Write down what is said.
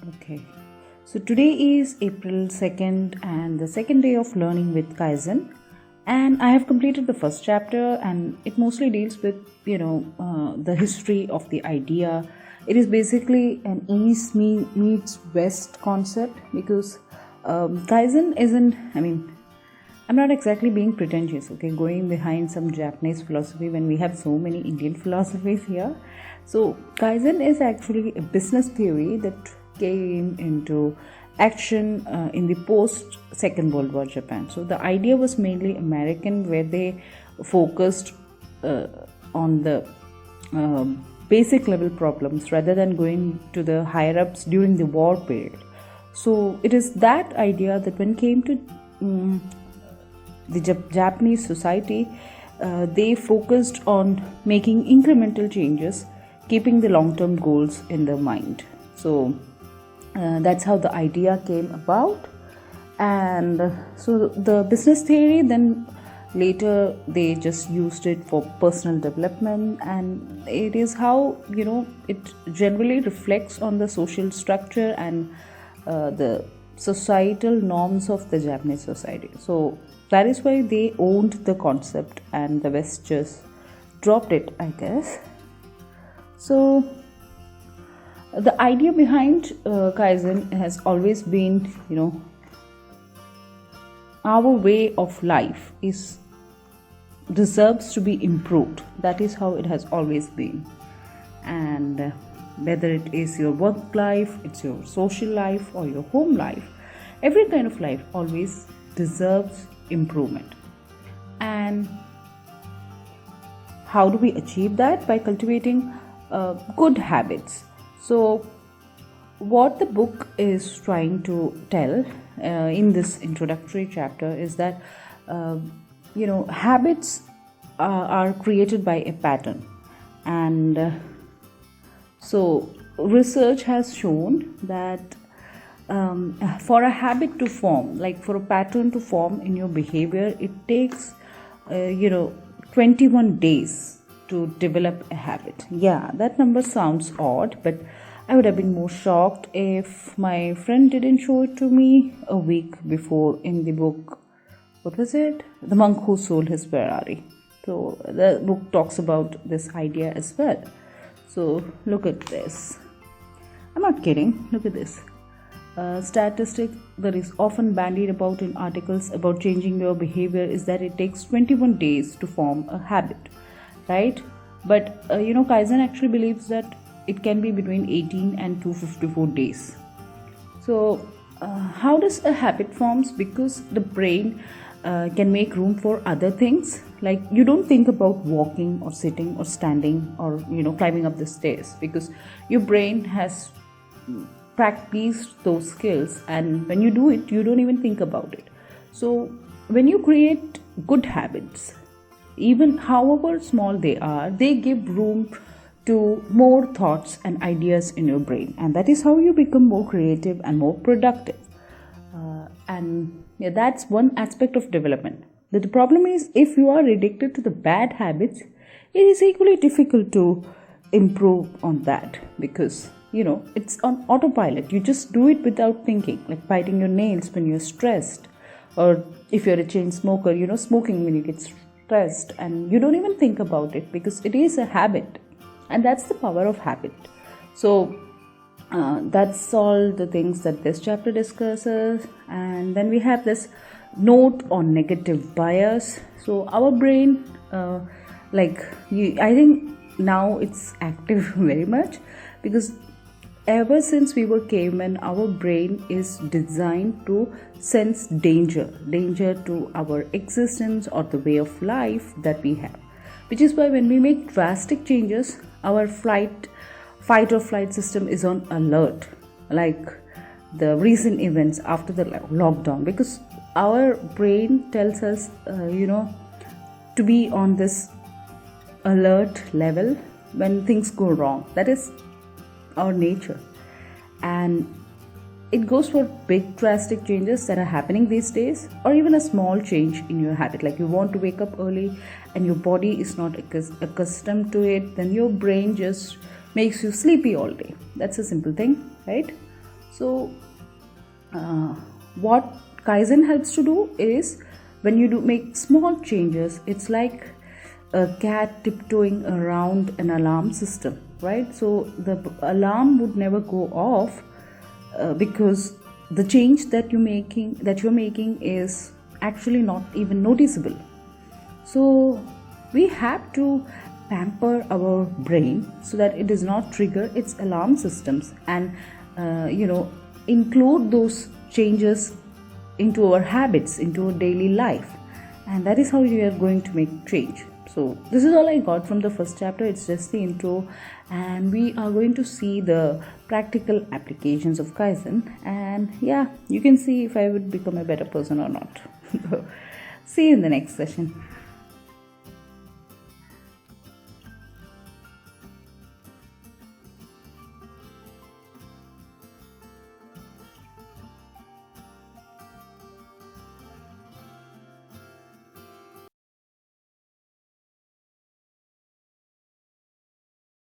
Okay, so today is April 2nd and the second day of learning with Kaizen. And I have completed the first chapter, and it mostly deals with, the history of the idea. It is basically an East meets West concept because Kaizen isn't, I'm not exactly being pretentious, okay, going behind some Japanese philosophy when we have so many Indian philosophies here. So, Kaizen is actually a business theory that came into action in the post Second World War Japan. So, the idea was mainly American, where they focused on the basic level problems rather than going to the higher ups during the war period. So, it is that idea that when it came to the Japanese society, they focused on making incremental changes, keeping the long-term goals in their mind. So that's how the idea came about. And so the business theory, then later they just used it for personal development, and it is how it generally reflects on the social structure and the societal norms of the Japanese society. So that is why they owned the concept and the West just dropped it, I guess. So the idea behind Kaizen has always been, our way of life deserves to be improved. That is how it has always been. And whether it is your work life, it's your social life, or your home life, every kind of life always deserves improvement. And how do we achieve that? By cultivating good habits. So what the book is trying to tell in this introductory chapter is that habits are created by a pattern. And so research has shown that for a habit to form, like for a pattern to form in your behavior, it takes 21 days to develop a habit. Yeah, that number sounds odd, but I would have been more shocked if my friend didn't show it to me a week before in the book. What was it? The Monk Who Sold His Ferrari. So the book talks about this idea as well. So look at this. I'm not kidding. Look at this. Statistic that is often bandied about in articles about changing your behavior is that it takes 21 days to form a habit, right? But Kaizen actually believes that it can be between 18 and 254 days. So how does a habit forms? Because the brain can make room for other things. Like you don't think about walking or sitting or standing or climbing up the stairs, because your brain has practice those skills, and when you do it, you don't even think about it. So when you create good habits, even however small they are, they give room to more thoughts and ideas in your brain, and that is how you become more creative and more productive. That's one aspect of development. But the problem is, if you are addicted to the bad habits, it is equally difficult to improve on that, because it's on autopilot. You just do it without thinking, like biting your nails when you're stressed, or if you're a chain smoker, smoking when you get stressed, and you don't even think about it because it is a habit. And that's the power of habit. So that's all the things that this chapter discusses. And then we have this note on negative bias. So our brain, I think now it's active very much, because ever since we were cavemen, our brain is designed to sense danger to our existence or the way of life that we have. Which is why when we make drastic changes, our fight or flight system is on alert, like the recent events after the lockdown, because our brain tells us, to be on this alert level when things go wrong. That is our nature. And it goes for big drastic changes that are happening these days, or even a small change in your habit, like you want to wake up early and your body is not accustomed to it, then your brain just makes you sleepy all day. That's a simple thing, right? So what Kaizen helps to do is, when you do make small changes, it's like a cat tiptoeing around an alarm system, right? So the alarm would never go off because the change that you're making is actually not even noticeable. So we have to pamper our brain so that it does not trigger its alarm systems, and include those changes into our habits, into our daily life, and that is how we are going to make change. So this is all I got from the first chapter. It's just the intro, and we are going to see the practical applications of Kaizen, and yeah, you can see if I would become a better person or not. See you in the next session.